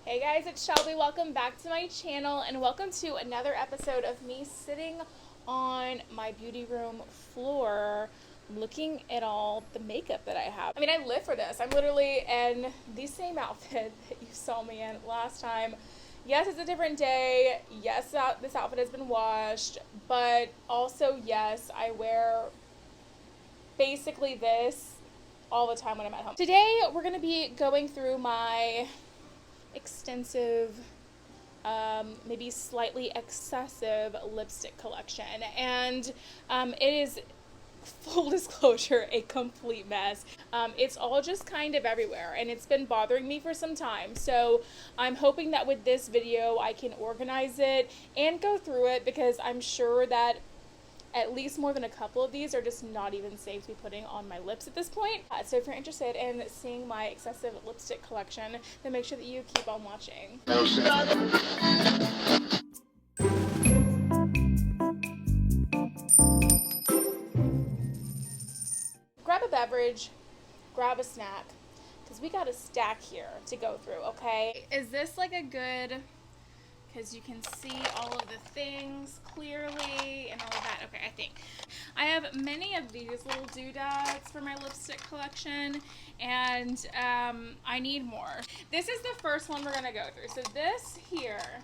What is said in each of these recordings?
Hey guys, it's Shelby. Welcome back to my channel and welcome to another episode of me sitting on my beauty room floor looking at all the makeup that I have. I mean, I live for this. I'm literally in the same outfit that you saw me in last time. Yes, it's a different day. Yes, this outfit has been washed, but also yes, I wear basically this all the time when I'm at home. Today, we're going to be going through my extensive, maybe slightly excessive lipstick collection, and it is, full disclosure, a complete mess. It's all just kind of everywhere, and it's been bothering me for some time, so I'm hoping that with this video I can organize it and go through it, because I'm sure that at least more than a couple of these are just not even safe to be putting on my lips at this point. So if you're interested in seeing my excessive lipstick collection, then make sure that you keep on watching. Grab a beverage, grab a snack, because we got a stack here to go through, okay? Is this like a good... because you can see all of the things clearly and all of that. Okay, I think. I have many of these little doodads for my lipstick collection, and I need more. This is the first one we're going to go through. So this here,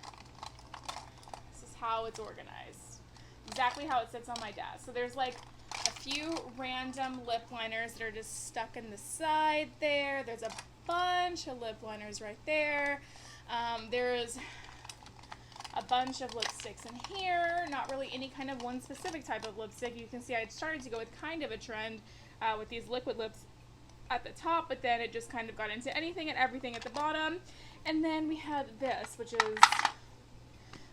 this is how it's organized. Exactly how it sits on my desk. So there's like a few random lip liners that are just stuck in the side there. There's a bunch of lip liners right there. There's a bunch of lipsticks in here, not really any kind of one specific type of lipstick. You can see I started to go with kind of a trend with these liquid lips at the top, but then it just kind of got into anything and everything at the bottom. And then we have this, which is,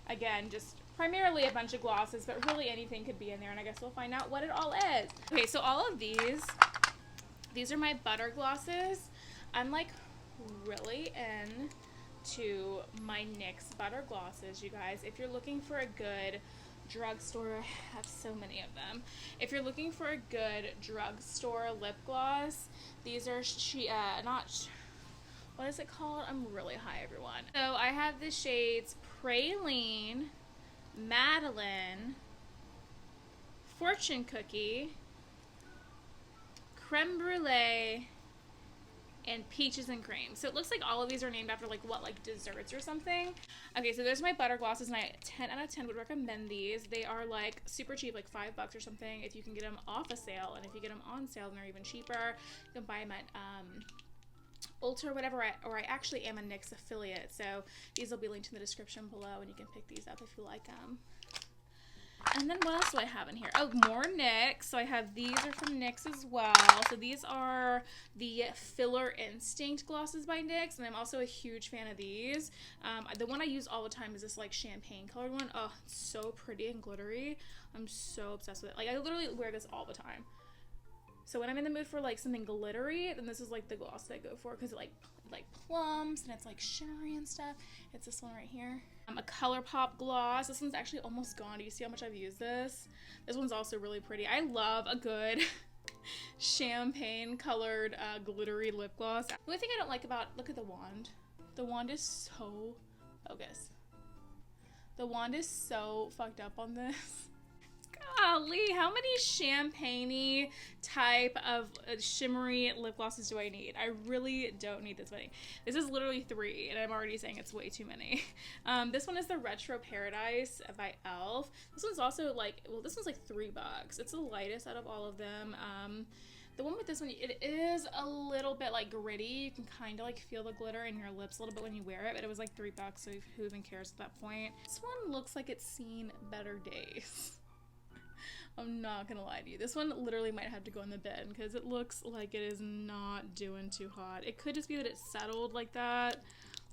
again, just primarily a bunch of glosses, but really anything could be in there, and I guess we'll find out what it all is. Okay, so all of these are my butter glosses. I'm like really in to my NYX butter glosses, you guys. If you're looking for a good drugstore, I have so many of them. If you're looking for a good drugstore lip gloss, these are what is it called? I'm really high, everyone. So I have the shades Praline, Madeline, Fortune Cookie, Creme Brulee, and Peaches and Cream. So it looks like all of these are named after like desserts or something. Okay, so there's my butter glosses, and I 10 out of 10 would recommend these. They are like super cheap, like $5 or something if you can get them off a sale, and if you get them on sale then they're even cheaper. You can buy them at Ulta or whatever, or I actually am a NYX affiliate, so these will be linked in the description below, and you can pick these up if you like them. And then what else do I have in here? Oh, more NYX. So I have these are from NYX as well. So these are the Filler Instinct glosses by NYX, and I'm also a huge fan of these. The one I use all the time is this like champagne colored one. Oh, it's so pretty and glittery. I'm so obsessed with it. Like I literally wear this all the time. So when I'm in the mood for like something glittery, then this is like the gloss that I go for, because it like plums and it's like shimmery and stuff. It's this one right here. A ColourPop gloss. This one's actually almost gone. Do you see how much I've used this? This one's also really pretty. I love a good champagne colored glittery lip gloss. The only thing I don't like about, look at the wand. The wand is so, focus. The wand is so fucked up on this. Golly, how many champagne-y type of shimmery lip glosses do I need? I really don't need this many. This is literally 3, and I'm already saying it's way too many. This one is the Retro Paradise by e.l.f. This one's also like, well, this one's like $3. It's the lightest out of all of them. The one with this one, it is a little bit like gritty. You can kind of like feel the glitter in your lips a little bit when you wear it, but it was like $3, so who even cares at that point? This one looks like it's seen better days. I'm not gonna lie to you. This one literally might have to go in the bin because it looks like it is not doing too hot. It could just be that it's settled like that.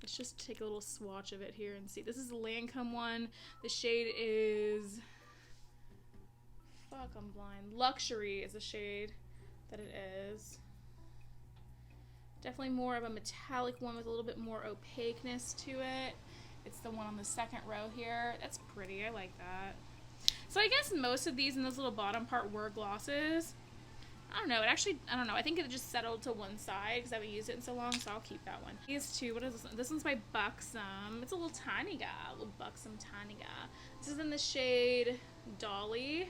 Let's just take a little swatch of it here and see. This is the Lancome one. The shade is... fuck, I'm blind. Luxury is the shade that it is. Definitely more of a metallic one with a little bit more opaqueness to it. It's the one on the second row here. That's pretty. I like that. So I guess most of these in this little bottom part were glosses. I don't know. It actually, I don't know. I think it just settled to one side because I haven't used it in so long, so I'll keep that one. These two, what is this one? This one's by Buxom. It's a little tiny guy, a little Buxom tiny guy. This is in the shade Dolly.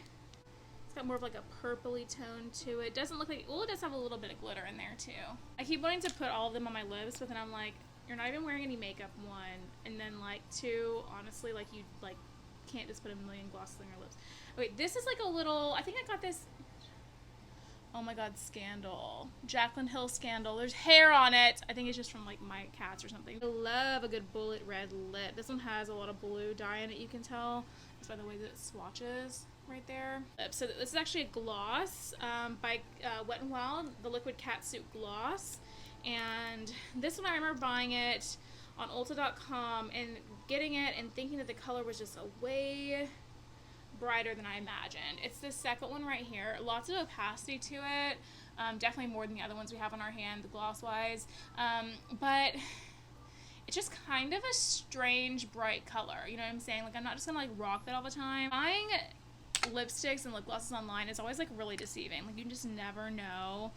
It's got more of like a purpley tone to it. Doesn't look like, well, it does have a little bit of glitter in there too. I keep wanting to put all of them on my lips, but then I'm like, you're not even wearing any makeup, one. And then like two, honestly, like you like can't just put a million glosses on your lips. Wait, this is like a little, I think I got this, oh my god, Scandal. Jaclyn Hill Scandal. There's hair on it. I think it's just from like my cats or something. I love a good bullet red lip. This one has a lot of blue dye in it, you can tell. Just by the way that it swatches right there. So this is actually a gloss by Wet n Wild, the Liquid Catsuit Gloss. And this one I remember buying it on Ulta.com and getting it and thinking that the color was just a way brighter than I imagined. It's the second one right here. Lots of opacity to it. Definitely more than the other ones we have on our hand, the gloss wise. But it's just kind of a strange bright color. You know what I'm saying? Like I'm not just gonna like rock that all the time. Buying lipsticks and lip glosses online is always like really deceiving. Like you just never know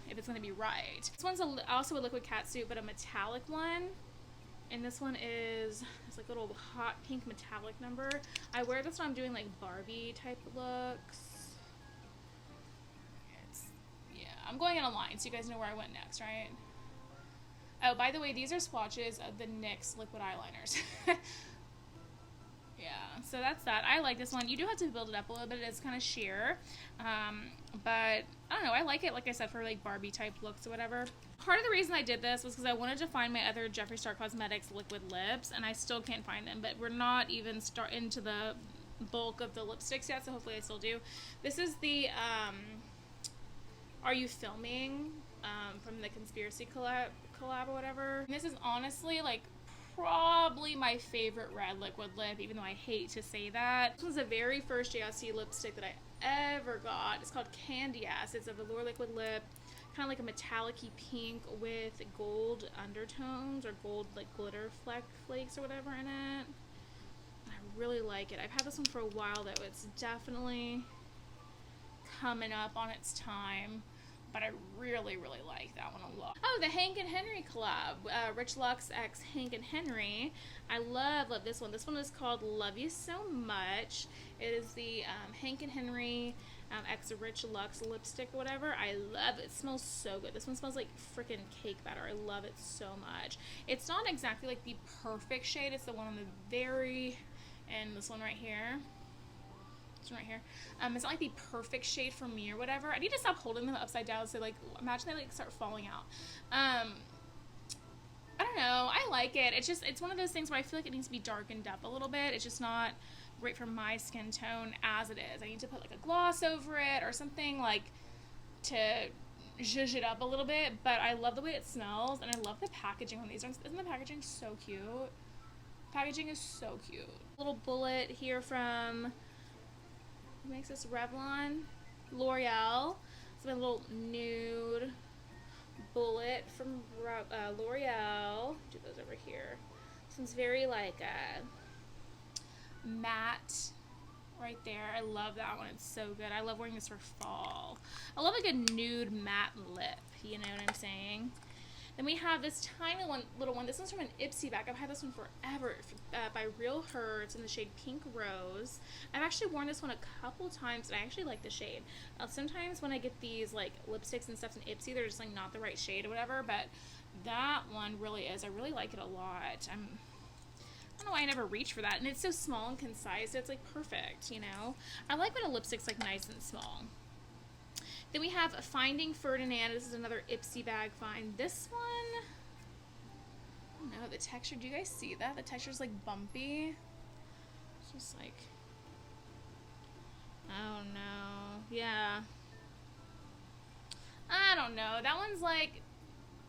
if it's gonna be right. This one's also a liquid catsuit, but a metallic one. And this one is, it's like a little hot pink metallic number. I wear this when I'm doing like Barbie type looks. Yeah, I'm going in a line so you guys know where I went next, right? Oh, by the way, these are swatches of the NYX liquid eyeliners. Yeah, so that's that. I like this one. You do have to build it up a little bit. It's kind of sheer. But I don't know. I like it, like I said, for like Barbie type looks or whatever. Part of the reason I did this was because I wanted to find my other Jeffree Star Cosmetics liquid lips, and I still can't find them. But we're not even into the bulk of the lipsticks yet, so hopefully I still do. This is the Are You Filming from the Conspiracy collab or whatever. And this is honestly like probably my favorite red liquid lip, even though I hate to say that. This was the very first JLC lipstick that I ever got. It's called Candy Ass. It's a velour liquid lip, kind of like a metallic-y pink with gold undertones or gold like glitter flakes or whatever in it. I really like it. I've had this one for a while though. It's definitely coming up on its time. But I really, really like that one a lot. Oh, the Hank and Henry collab. Rich Lux x Hank and Henry. I love this one. This one is called Love You So Much. It is the Hank and Henry x Rich Lux lipstick or whatever. I love it. It smells so good. This one smells like freaking cake batter. I love it so much. It's not exactly like the perfect shade. It's the one on the very end. This one right here. Right here. It's not like the perfect shade for me or whatever. I need to stop holding them upside down so like imagine they like start falling out. I don't know. I like it. It's one of those things where I feel like it needs to be darkened up a little bit. It's just not great for my skin tone as it is. I need to put like a gloss over it or something like to zhuzh it up a little bit, but I love the way it smells and I love the packaging on these ones. Isn't the packaging so cute? Packaging is so cute. Little bullet here from who makes this? Revlon, L'Oreal. It's a little nude bullet from L'Oreal. Do those over here. This one's very like matte right there. I love that one. It's so good. I love wearing this for fall. I love a good nude matte lip. You know what I'm saying? Then we have this tiny one, little one. This one's from an Ipsy bag. I've had this one forever by Real Her. It's in the shade Pink Rose. I've actually worn this one a couple times, and I actually like the shade. Sometimes when I get these like lipsticks and stuff in Ipsy, they're just like not the right shade or whatever, but that one really is. I really like it a lot. I don't know why I never reach for that, and it's so small and concise. So it's like perfect, you know? I like when a lipstick's like nice and small. Then we have Finding Ferdinand. This is another Ipsy bag find. This one, I don't know, the texture, do you guys see that? The texture's like bumpy. It's just like, oh no, yeah. I don't know. That one's like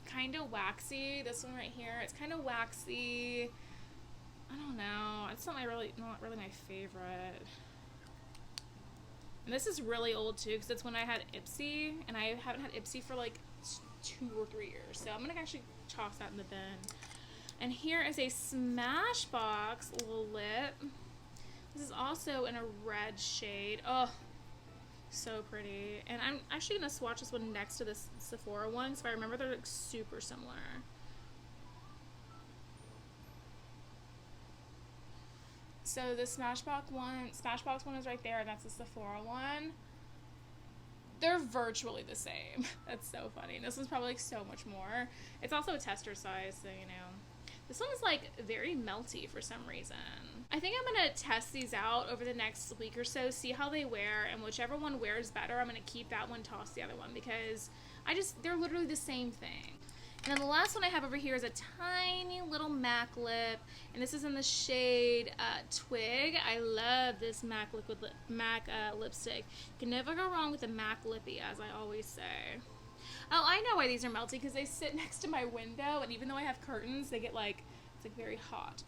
kind of waxy. This one right here, it's kind of waxy. I don't know. It's not really my favorite. And this is really old too, because it's when I had Ipsy, and I haven't had Ipsy for like 2 or 3 years. So I'm gonna actually toss that in the bin. And here is a Smashbox little lip. This is also in a red shade. Oh, So pretty. And I'm actually gonna swatch this one next to this Sephora one, so I remember they're like super similar. So the Smashbox one is right there, and that's the Sephora one. They're virtually the same. That's so funny. And this one's probably like so much more. It's also a tester size, so you know. This one is like very melty for some reason. I think I'm gonna test these out over the next week or so, see how they wear, and whichever one wears better, I'm gonna keep that one, toss the other one, because they're literally the same thing. And then the last one I have over here is a tiny little MAC lip, and this is in the shade Twig. I love this MAC lipstick. You can never go wrong with a MAC lippy, as I always say. Oh, I know why these are melty, because they sit next to my window, and even though I have curtains, they get like, it's like very hot.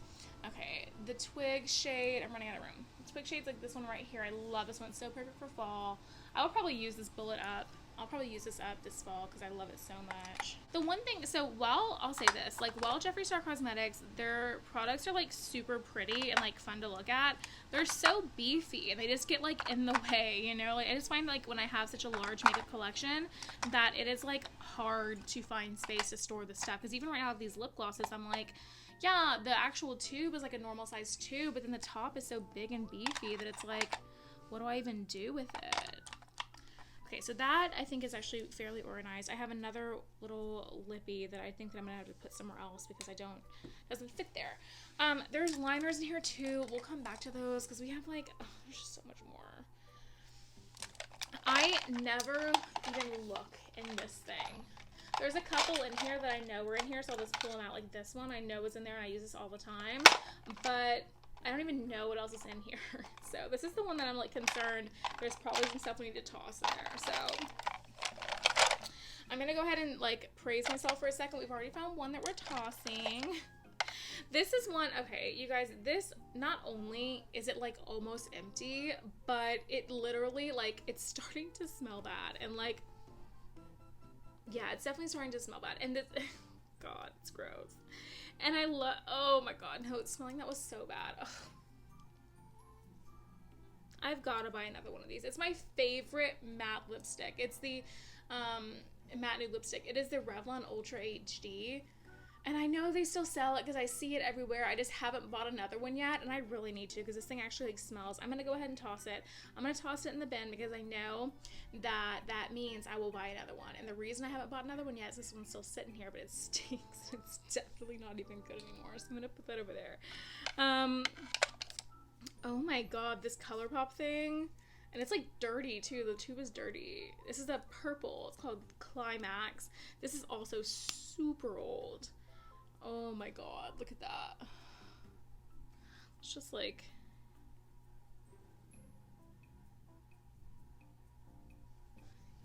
Okay, the Twig shade, I'm running out of room. The Twig shade's like this one right here. I love this one. It's so perfect for fall. I will probably use this bullet up. I'll probably use this up this fall because I love it so much. The one thing, so I'll say this, like while Jeffree Star Cosmetics, their products are like super pretty and like fun to look at, they're so beefy and they just get like in the way, you know? Like I just find like when I have such a large makeup collection that it is like hard to find space to store the stuff. Because even right now with these lip glosses, I'm like, yeah, the actual tube is like a normal size tube, but then the top is so big and beefy that it's like, what do I even do with it? Okay, so that I think is actually fairly organized. I have another little lippy that I think that I'm gonna have to put somewhere else because doesn't fit there. There's liners in here too. We'll come back to those because we have like, there's just so much more. I never even look in this thing. There's a couple in here that I know were in here, so I'll just pull them out. Like this one I know is in there and I use this all the time, but I don't even know what else is in here. So this is the one that I'm like concerned there's probably some stuff we need to toss in there. So I'm gonna go ahead and like praise myself for a second. We've already found one that we're tossing. This is one, okay, you guys, this, not only is it like almost empty, but it literally like, it's starting to smell bad. And like, yeah, it's definitely starting to smell bad. And this, God, it's gross. And I love, oh my God, no, it's smelling, that was so bad. Ugh. I've got to buy another one of these. It's my favorite matte lipstick. It's the matte nude lipstick. It is the Revlon Ultra HD. And I know they still sell it because I see it everywhere. I just haven't bought another one yet, and I really need to because this thing actually like smells. I'm going to go ahead and toss it. I'm going to toss it in the bin because I know that that means I will buy another one. And the reason I haven't bought another one yet is this one's still sitting here, but it stinks. It's definitely not even good anymore, so I'm going to put that over there. Oh my God, this ColourPop thing. And it's like dirty too. The tube is dirty. This is a purple. It's called Climax. This is also super old. Oh my God, look at that. It's just like,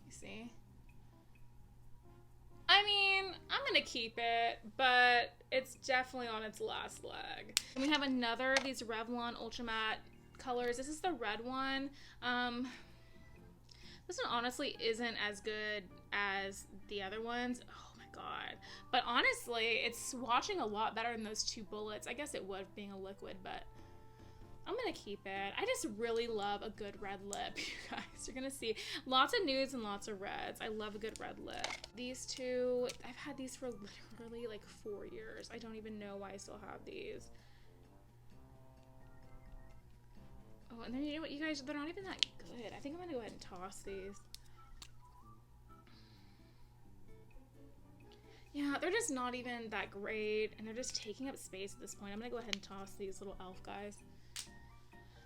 you see? I mean, I'm gonna keep it, but it's definitely on its last leg. And we have another of these Revlon Ultra Matte colors. This is the red one. This one honestly isn't as good as the other ones. Oh my God. But honestly, it's swatching a lot better than those two bullets. I guess it would being a liquid, but I'm gonna keep it. I just really love a good red lip, you guys. You're gonna see lots of nudes and lots of reds. I love a good red lip. These two, I've had these for literally like 4 years. I don't even know why I still have these. Oh, and then you know what, you guys, they're not even that good. I think I'm gonna go ahead and toss these. Yeah, they're just not even that great, and they're just taking up space at this point. I'm gonna go ahead and toss these little elf guys.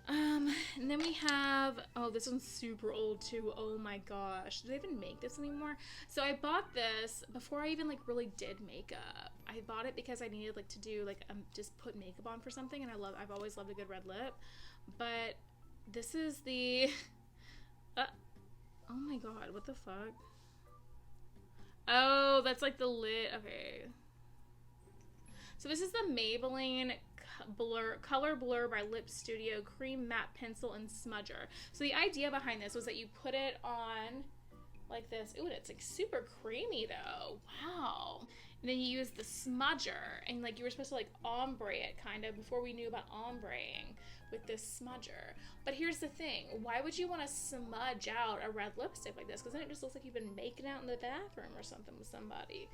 And then we have, oh, this one's super old too. Oh my gosh, do they even make this anymore? So I bought this before I even like really did makeup. I bought it because I needed like to do like just put makeup on for something, and I've always loved a good red lip. But this is the, oh my God, what the fuck? Oh, that's like the lid. Okay. So this is the Maybelline Color Blur by Lip Studio Cream Matte Pencil and Smudger. So the idea behind this was that you put it on like this. Ooh, it's like super creamy though. Wow. And then you use the smudger, and like you were supposed to like ombre it kind of before we knew about ombreing with this smudger. But here's the thing, why would you want to smudge out a red lipstick like this? Because then it just looks like you've been making out in the bathroom or something with somebody.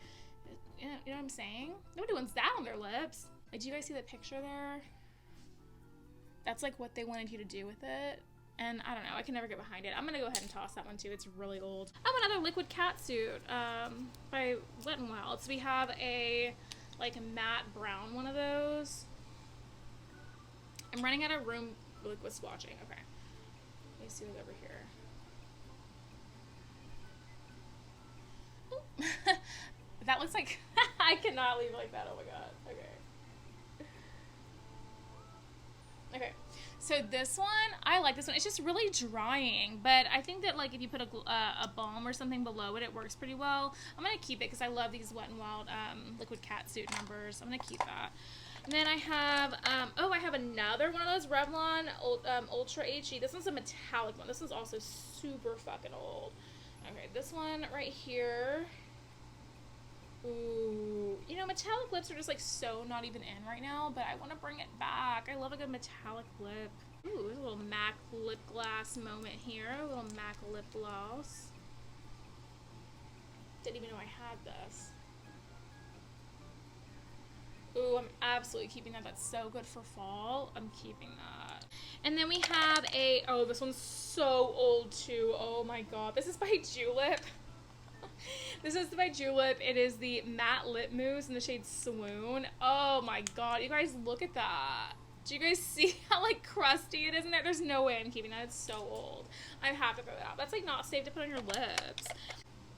You know what I'm saying? Nobody wants that on their lips. Like, do you guys see the picture there? That's like what they wanted you to do with it. And I don't know, I can never get behind it. I'm gonna go ahead and toss that one too. It's really old. Oh, another liquid catsuit by Wet n Wild. So we have a like matte brown one of those. I'm running out of room liquid swatching. Okay, let me see what's over here. That looks like I cannot leave like that. Oh my god. Okay. Okay. So this one, I like this one. It's just really drying, but I think that like if you put a balm or something below it, it works pretty well. I'm gonna keep it because I love these Wet n Wild liquid catsuit numbers. I'm gonna keep that. And then I have, I have another one of those Revlon Ultra HE. This one's a metallic one. This one's also super fucking old. Okay, this one right here. Ooh, you know, metallic lips are just like so not even in right now, but I want to bring it back. I love a good metallic lip. Ooh, there's a little MAC lip gloss moment here. A little MAC lip gloss. Didn't even know I had this. Ooh, I'm absolutely keeping that. That's so good for fall. I'm keeping that. And then we have oh, this one's so old too. Oh my god. This is by Julep. This is by Julep. It is the matte lip mousse in the shade Swoon. Oh my god. You guys, look at that. Do you guys see how like crusty it is in there? There's no way I'm keeping that. It's so old. I have to throw it out. That's like not safe to put on your lips.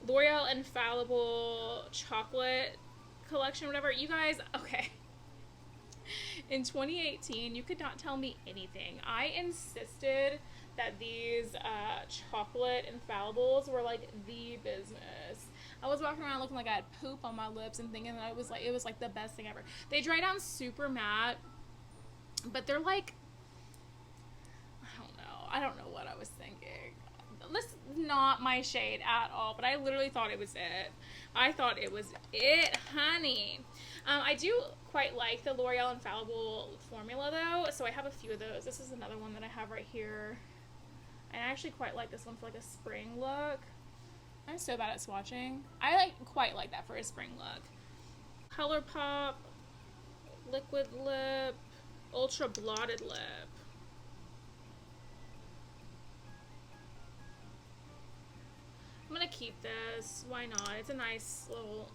L'Oreal Infallible Chocolate Collection, whatever. You guys, okay. In 2018, you could not tell me anything. I insisted that these chocolate infallibles were like the business. I was walking around looking like I had poop on my lips and thinking that it was like the best thing ever. They dry down super matte, but they're like, I don't know what I was thinking. This is not my shade at all, but I literally thought it was it. I thought it was it, honey. I do quite like the L'Oreal Infallible formula though, so I have a few of those. This is another one that I have right here. And I actually quite like this one for like a spring look. I'm so bad at swatching. I quite like that for a spring look. ColourPop Liquid Lip Ultra Blotted Lip. I'm gonna keep this. Why not? It's a nice little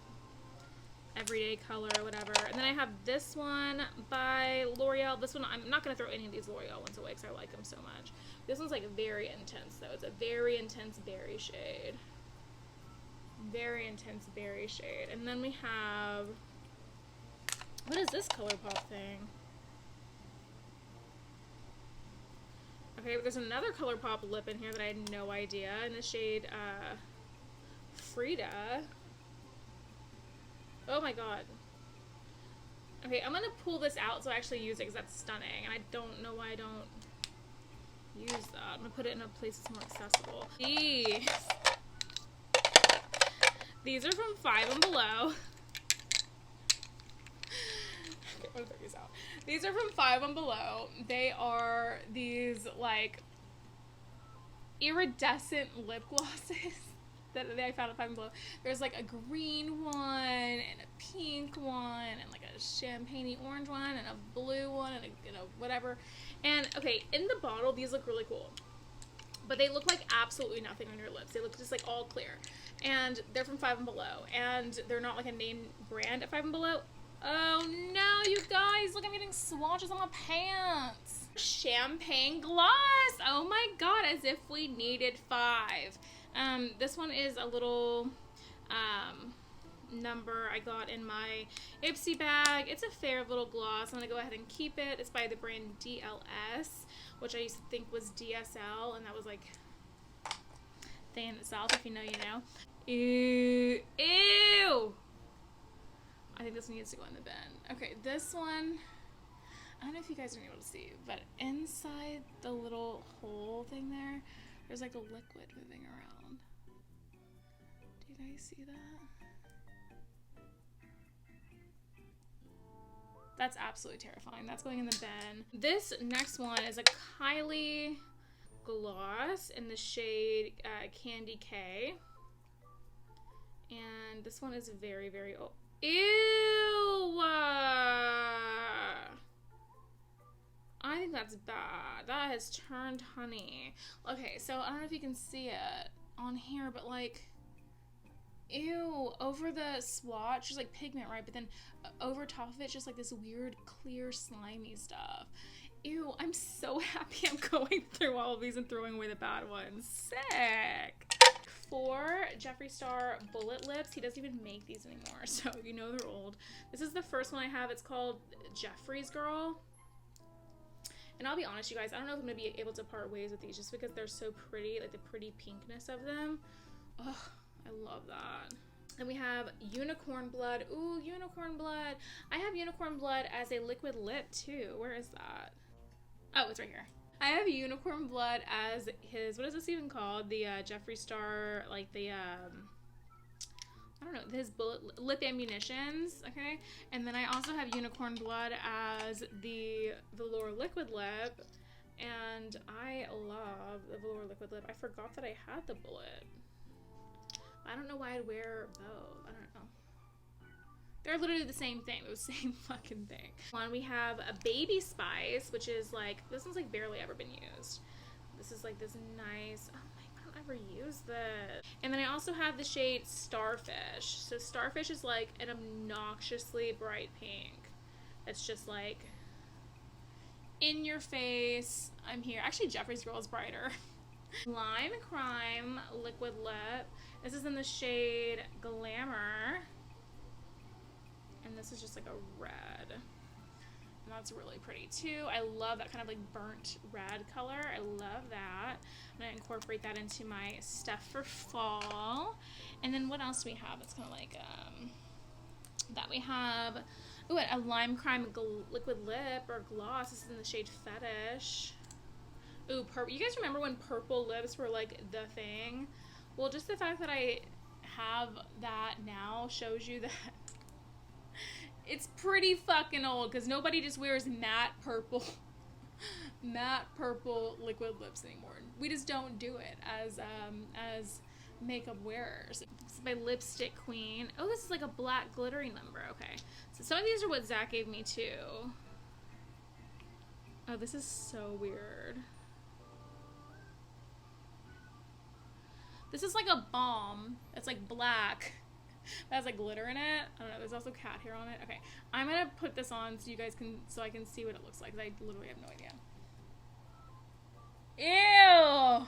everyday color or whatever. And then I have this one by L'Oreal. This one, I'm not gonna throw any of these L'Oreal ones away because I like them so much. This one's like very intense though. It's a very intense berry shade. Very intense berry shade. And then we have, what is this ColourPop thing? Okay, but there's another ColourPop lip in here that I had no idea, in the shade Frida. Oh my god. Okay, I'm gonna pull this out so I actually use it because that's stunning, and I don't know why I don't use that. I'm gonna put it in a place that's more accessible. These are from Five and Below. Okay, I'm gonna throw these out. These are from Five and Below. They are these like iridescent lip glosses that I found at Five and Below. There's like a green one and a pink one and like a champagne-y orange one and a blue one and a whatever. And okay, in the bottle these look really cool, but they look like absolutely nothing on your lips. They look just like all clear, and they're from Five and Below, and they're not like a name brand at Five and Below. Oh no, you guys, look, I'm getting swatches on my pants. Champagne gloss. Oh my god, as if we needed 5. This one is a little number I got in my Ipsy bag. It's a fair little gloss. I'm gonna go ahead and keep it. It's by the brand DLS, which I used to think was DSL, and that was like thing in itself. If you know, you know. Ew. Ew. I think this needs to go in the bin. Okay, this one, I don't know if you guys are able to see, but inside the little hole thing there's like a liquid moving around. Do you guys see that? That's absolutely terrifying. That's going in the bin. This next one is a Kylie gloss in the shade Candy K. And this one is very, very old. Ew! I think that's bad. That has turned honey. Okay, so I don't know if you can see it on here, but like, ew, over the swatch, there's like pigment, right? But then over top of it, just like this weird, clear, slimy stuff. Ew, I'm so happy I'm going through all of these and throwing away the bad ones. Sick! For Jeffree Star Bullet Lips, he doesn't even make these anymore, so you know they're old. This is the first one I have. It's called Jeffree's Girl. And I'll be honest, you guys, I don't know if I'm going to be able to part ways with these just because they're so pretty, like the pretty pinkness of them. Oh, I love that. And we have Unicorn Blood. Ooh, Unicorn Blood. I have Unicorn Blood as a liquid lip too. Where is that? Oh, it's right here. I have Unicorn Blood as his, what is this even called? The Jeffree Star, like the, I don't know, his bullet lip ammunitions, okay? And then I also have Unicorn Blood as the velour liquid lip, and I love the velour liquid lip. I forgot that I had the bullet. I don't know why I'd wear both. I don't know. They're literally the same thing. They're the same fucking thing. One, we have a Baby Spice, which is like, this one's like barely ever been used. This is like this nice, oh my, I don't ever use this. And then I also have the shade Starfish. So Starfish is like an obnoxiously bright pink. It's just like in your face. I'm here. Actually, Jeffree's Girl is brighter. Lime Crime liquid lip. This is in the shade Glamour. And this is just like a red. And that's really pretty too. I love that kind of like burnt red color. I love that. I'm gonna incorporate that into my stuff for fall. And then what else do we have? It's kind of like, that we have, ooh, a Lime Crime liquid lip or gloss. This is in the shade Fetish. Ooh, purple. You guys remember when purple lips were like the thing? Well, just the fact that I have that now shows you that it's pretty fucking old, because nobody just wears matte purple liquid lips anymore. We just don't do it as makeup wearers. This is by Lipstick Queen. Oh, this is like a black glittery number. Okay, so some of these are what Zach gave me too. Oh, this is so weird. This is like a balm. It's like black. That has like glitter in it. I don't know. There's also cat hair on it. Okay, I'm gonna put this on so you guys can, so I can see what it looks like. 'Cause I literally have no idea. Ew.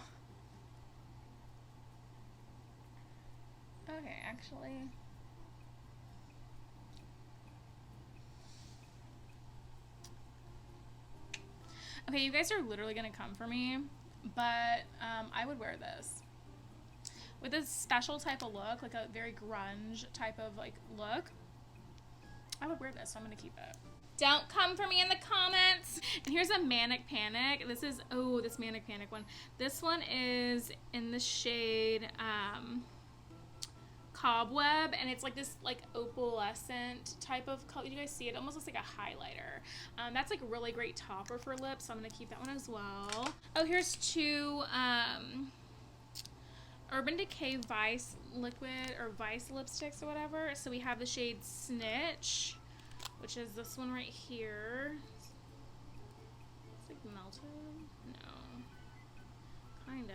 Okay, actually. Okay, you guys are literally gonna come for me, but I would wear this. With a special type of look, like a very grunge type of like look, I would wear this, so I'm gonna keep it. Don't come for me in the comments. And here's a Manic Panic. This is, oh, this Manic Panic one. This one is in the shade Cobweb, and it's like this like opalescent type of color. You guys see it? It almost looks like a highlighter. That's like a really great topper for lips, so I'm gonna keep that one as well. Oh, here's two Urban Decay Vice liquid or Vice lipsticks or whatever. So we have the shade Snitch, which is this one right here. It's like melted. No, kinda.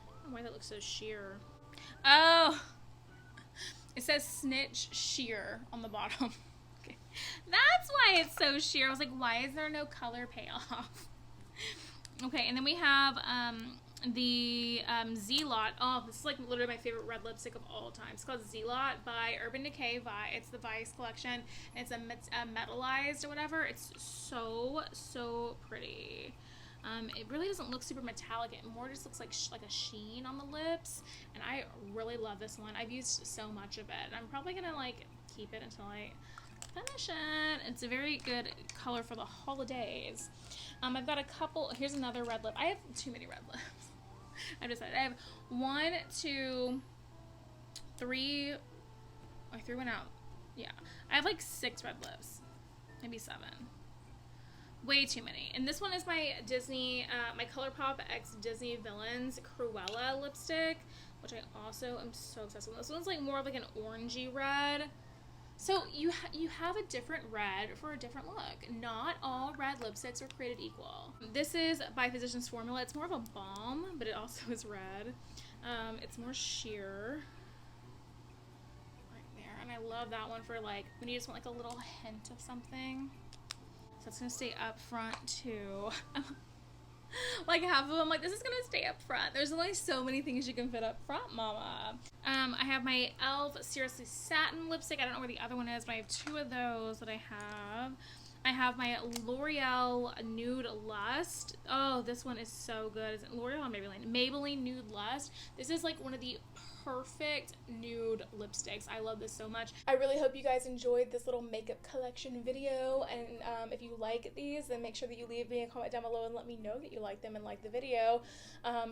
I don't know why that looks so sheer. Oh, it says Snitch Sheer on the bottom. That's why it's so sheer. I was like, why is there no color payoff? Okay, and then we have the Z-Lot. Oh, this is like literally my favorite red lipstick of all time. It's called Z-Lot by Urban Decay Vice. It's the Vice collection. And it's a metallized or whatever. It's so, so pretty. It really doesn't look super metallic. It more just looks like a sheen on the lips. And I really love this one. I've used so much of it. And I'm probably going to like keep it until I finish it. It's a very good color for the holidays. I've got a couple. Here's another red lip. I have too many red lips. I have 1, 2, I threw one out. Yeah. I have like 6 red lips. Maybe 7. Way too many. And this one is my Disney, my ColourPop X Disney Villains Cruella lipstick, which I also am so obsessed with. This one's like more of like an orangey red. So you have a different red for a different look. Not all red lipsticks are created equal. This is by Physicians Formula. It's more of a balm, but it also is red. It's more sheer. Right there. And I love that one for like when you just want like a little hint of something. So it's going to stay up front too. Like half of them, like this is going to stay up front. There's only so many things you can fit up front, mama. I have my e.l.f. Seriously Satin lipstick. I don't know where the other one is, but I have 2 of those that I have. I have my L'Oreal Nude Lust. Oh, this one is so good. Is it L'Oreal or Maybelline? Maybelline Nude Lust. This is like one of the perfect nude lipsticks. I love this so much. I really hope you guys enjoyed this little makeup collection video, and if you like these, then make sure that you leave me a comment down below and let me know that you like them and like the video,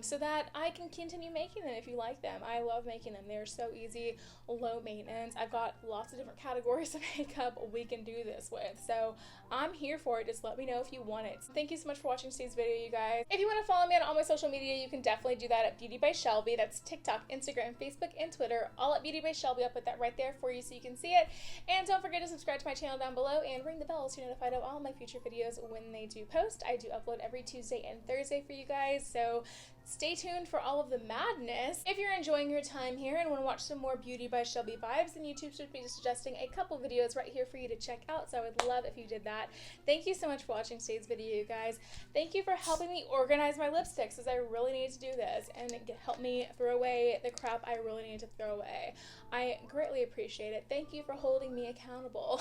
so that I can continue making them if you like them. I love making them. They're so easy, low maintenance. I've got lots of different categories of makeup we can do this with, so I'm here for it. Just let me know if you want it. Thank you so much for watching today's video, you guys. If you want to follow me on all my social media, you can definitely do that at Beauty by Shelby. That's TikTok, Instagram, Facebook, and Twitter, all at Beauty by Shelby. I'll put that right there for you so you can see it. And don't forget to subscribe to my channel down below and ring the bell so you're notified of all my future videos when they do post. I do upload every Tuesday and Thursday for you guys, so stay tuned for all of the madness. If you're enjoying your time here and want to watch some more Beauty by Shelby vibes, then YouTube should be suggesting a couple videos right here for you to check out, so I would love if you did that. Thank you so much for watching today's video, you guys. Thank you for helping me organize my lipsticks, as I really need to do this, and help me throw away the crap I really need to throw away. I greatly appreciate it. Thank you for holding me accountable.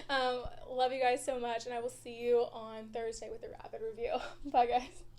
Love you guys so much, and I will see you on Thursday with a rapid review. Bye, guys.